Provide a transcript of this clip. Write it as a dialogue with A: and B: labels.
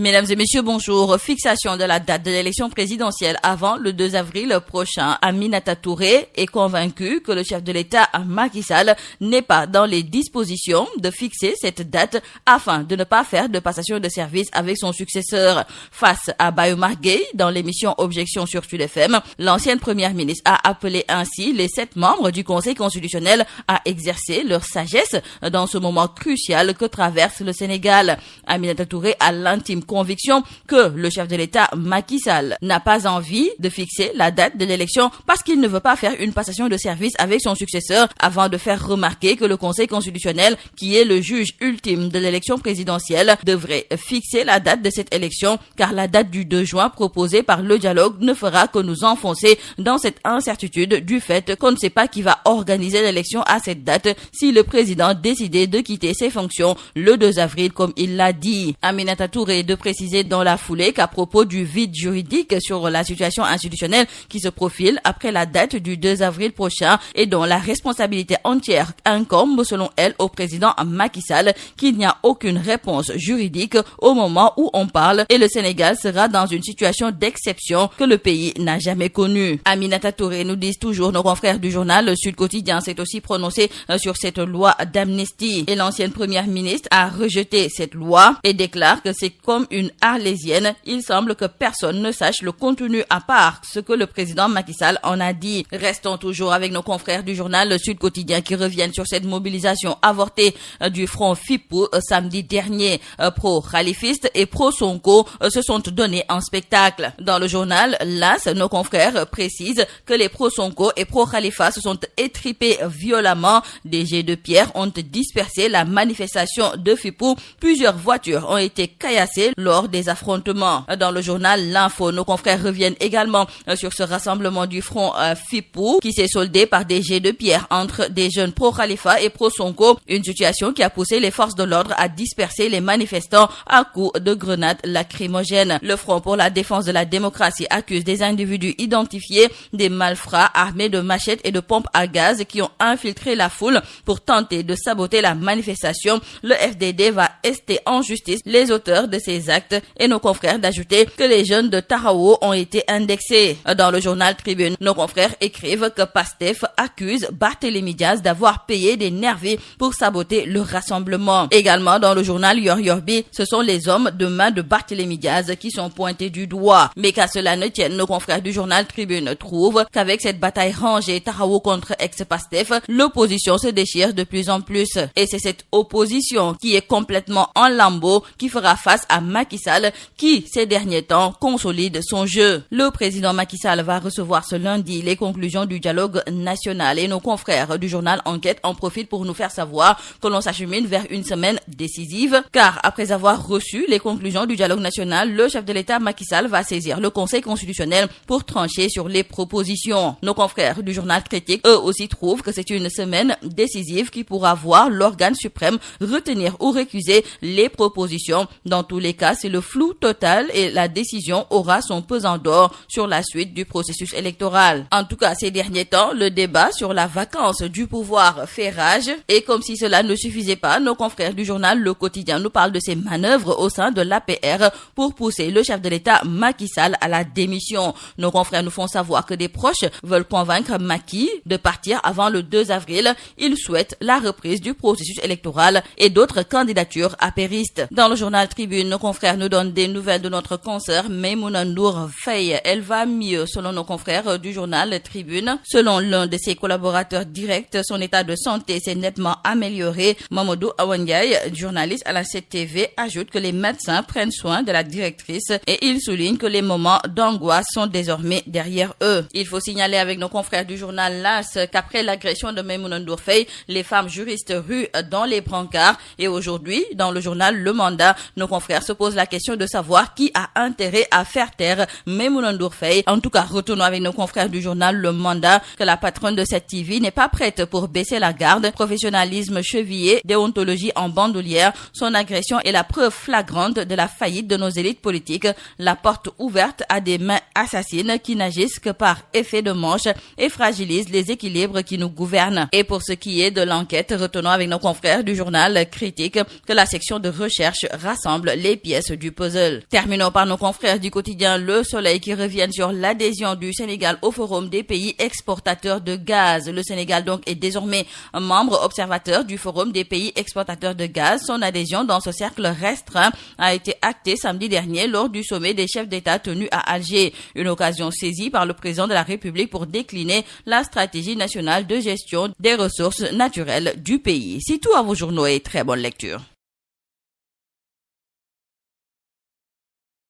A: Mesdames et messieurs, bonjour. Fixation de la date de l'élection présidentielle avant le 2 avril prochain. Aminata Touré est convaincue que le chef de l'État, Macky Sall, n'est pas dans les dispositions de fixer cette date afin de ne pas faire de passation de service avec son successeur. Face à Bayomar Gueye, dans l'émission Objection sur Sud FM, l'ancienne première ministre a appelé ainsi les 7 membres du Conseil constitutionnel à exercer leur sagesse dans ce moment crucial que traverse le Sénégal. Aminata Touré a l'intime conviction que le chef de l'État, Macky Sall, n'a pas envie de fixer la date de l'élection parce qu'il ne veut pas faire une passation de service avec son successeur avant de faire remarquer que le Conseil constitutionnel, qui est le juge ultime de l'élection présidentielle, devrait fixer la date de cette élection car la date du 2 juin proposée par le dialogue ne fera que nous enfoncer dans cette incertitude du fait qu'on ne sait pas qui va organiser l'élection à cette date si le président décidait de quitter ses fonctions le 2 avril comme il l'a dit. Aminata Touré de préciser dans la foulée qu'à propos du vide juridique sur la situation institutionnelle qui se profile après la date du 2 avril prochain et dont la responsabilité entière incombe selon elle au président Macky Sall, qu'il n'y a aucune réponse juridique au moment où on parle et le Sénégal sera dans une situation d'exception que le pays n'a jamais connue. Aminata Touré, nous disent toujours nos confrères du journal Sud Quotidien, s'est aussi prononcé sur cette loi d'amnistie et l'ancienne première ministre a rejeté cette loi et déclare que c'est comme une arlésienne. Il semble que personne ne sache le contenu à part ce que le président Macky Sall en a dit. Restons toujours avec nos confrères du journal Sud Quotidien qui reviennent sur cette mobilisation avortée du front FIPU samedi dernier. Pro-khalifistes et pro-Sonko se sont donnés en spectacle. Dans le journal LAS, nos confrères précisent que les pro-Sonko et pro-Khalifa se sont étripés violemment. Des jets de pierre ont dispersé la manifestation de FIPU. Plusieurs voitures ont été caillassées lors des affrontements. Dans le journal L'Info, nos confrères reviennent également sur ce rassemblement du front FIPU qui s'est soldé par des jets de pierre entre des jeunes pro-Khalifa et pro-Sonko, une situation qui a poussé les forces de l'ordre à disperser les manifestants à coups de grenades lacrymogènes. Le Front pour la défense de la démocratie accuse des individus identifiés des malfrats armés de machettes et de pompes à gaz qui ont infiltré la foule pour tenter de saboter la manifestation. Le FDD va ester en justice les auteurs de ces actes et nos confrères d'ajouter que les jeunes de Tahaou ont été indexés. Dans le journal Tribune, nos confrères écrivent que Pastef accuse Barthélémy Diaz d'avoir payé des nervis pour saboter le rassemblement. Également dans le journal Yorbi, ce sont les hommes de main de Barthélémy Diaz qui sont pointés du doigt. Mais qu'à cela ne tienne, nos confrères du journal Tribune trouvent qu'avec cette bataille rangée Tahaou contre ex-Pastef, l'opposition se déchire de plus en plus. Et c'est cette opposition qui est complètement en lambeaux qui fera face à Macky Sall qui, ces derniers temps, consolide son jeu. Le président Macky Sall va recevoir ce lundi les conclusions du dialogue national et nos confrères du journal Enquête en profitent pour nous faire savoir que l'on s'achemine vers une semaine décisive car après avoir reçu les conclusions du dialogue national, le chef de l'État Macky Sall va saisir le Conseil constitutionnel pour trancher sur les propositions. Nos confrères du journal Critique, eux aussi, trouvent que c'est une semaine décisive qui pourra voir l'organe suprême retenir ou récuser les propositions. Dans tous les cas, c'est le flou total et la décision aura son pesant d'or sur la suite du processus électoral. En tout cas, ces derniers temps, le débat sur la vacance du pouvoir fait rage et comme si cela ne suffisait pas, nos confrères du journal Le Quotidien nous parlent de ces manœuvres au sein de l'APR pour pousser le chef de l'État Macky Sall à la démission. Nos confrères nous font savoir que des proches veulent convaincre Macky de partir avant le 2 avril. Ils souhaitent la reprise du processus électoral et d'autres candidatures apéristes. Dans le journal Tribune, nos confrères nous donnent des nouvelles de notre consoeur Maimouna Ndour Faye. Elle va mieux selon nos confrères du journal Tribune. Selon l'un de ses collaborateurs directs, son état de santé s'est nettement amélioré. Mamadou Awandiaï, journaliste à la 7TV, ajoute que les médecins prennent soin de la directrice et il souligne que les moments d'angoisse sont désormais derrière eux. Il faut signaler avec nos confrères du journal LAS qu'après l'agression de Maimouna Ndour Faye, les femmes juristes ruent dans les brancards et aujourd'hui, dans le journal Le Mandat, nos confrères se posent la question de savoir qui a intérêt à faire taire Maimouna Ndour Faye. En tout cas, retournons avec nos confrères du journal Le Mandat que la patronne de cette TV n'est pas prête pour baisser la garde. Professionnalisme chevillé, déontologie en bandoulière, son agression est la preuve flagrante de la faillite de nos élites politiques. La porte ouverte à des mains assassines qui n'agissent que par effet de manche et fragilisent les équilibres qui nous gouvernent. Et pour ce qui est de l'enquête, retenons avec nos confrères du journal Critique que la section de recherche rassemble les pièces pièces du puzzle. Terminons par nos confrères du quotidien Le Soleil qui reviennent sur l'adhésion du Sénégal au Forum des pays exportateurs de gaz. Le Sénégal donc est désormais un membre observateur du Forum des pays exportateurs de gaz. Son adhésion dans ce cercle restreint a été actée samedi dernier lors du sommet des chefs d'État tenu à Alger. Une occasion saisie par le président de la République pour décliner la stratégie nationale de gestion des ressources naturelles du pays. C'est tout à vos journaux et très bonne lecture.